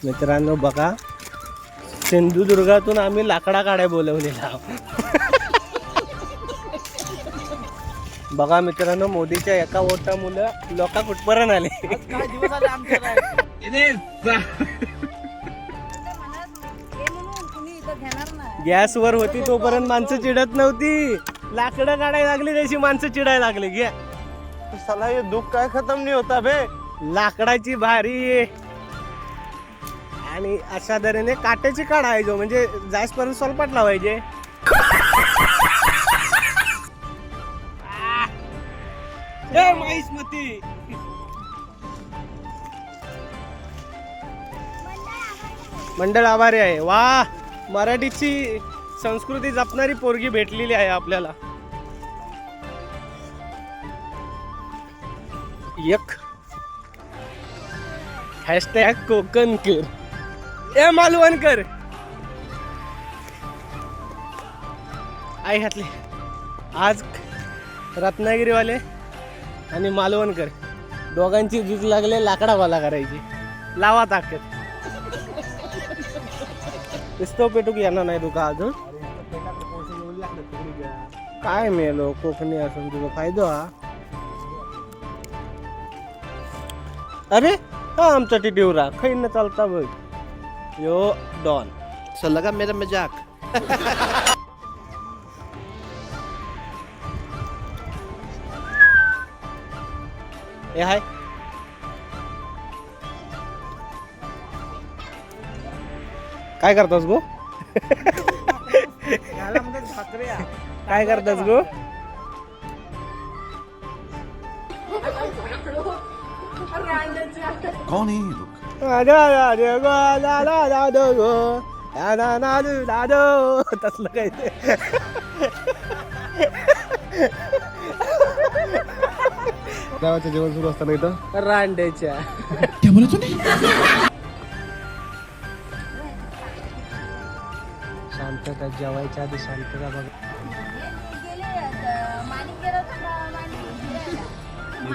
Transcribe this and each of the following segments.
मित्रांनो बघा, सिंधुदुर्गातून आम्ही लाकडा काढाय बोलवलेला. बघा मित्रांनो, मोदीच्या एका वोटामुळे लोक कुठपर्यंत आले. गॅसवर होती तोपर्यंत माणसं चिडत नव्हती, लाकडं काढायला लागली तशी माणसं चिडायला लागली. घ्या साला, हे दुःख काय खतम नाही होता बे. लाकडाची भारी आणि अशा तऱ्हेने काट्याची काढायचो, म्हणजे जायसपर्यंत सोलपाट लावायचे. मंडळ आभारी आहे. वा, मराठीची संस्कृती जपणारी पोरगी भेटलेली आहे आपल्याला. एक हॅशटॅग कोकणकर, ए मालवणकर. आई घातली आज रत्नागिरीवाले आणि मालवणकर दोघांची झुज लागले लाकडावाला करायची. लावा ताकद. दिसतो पेटूक येणार नाही तुका अजून. काय मेलो कोकणी असून तुझा फायदा. अरे हा आमचा टिटिवरा खैन चालता बघ. यो डॉन चल का मेरा मजाक. ए हाय, काय करतोस गो? काय करतोस गो? कौन है ये लोग? तसलं काय ते. गावाचं जेवण सुरू असताना इथं रांडेच्या शांतता, जेवायच्या आधी शांतता बघा.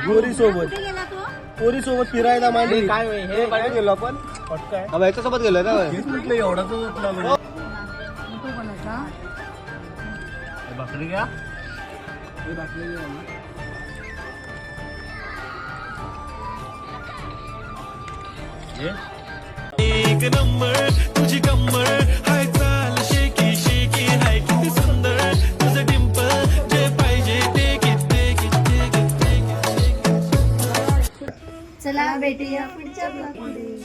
गोरी सोबत, पोरी सोबत फिरायला मांडली. काय हे काय गेलो आपण? याच्या सोबत गेलोय ना. एवढा भाकरी घ्या. एक नंबर तुझी कमर हाय, चाल शेकी शेकी हाय, किती सुंदर तुझं डिंपल, जे पाहिजे ते चला भेटूया पुढच्या ब्लॉगमध्ये.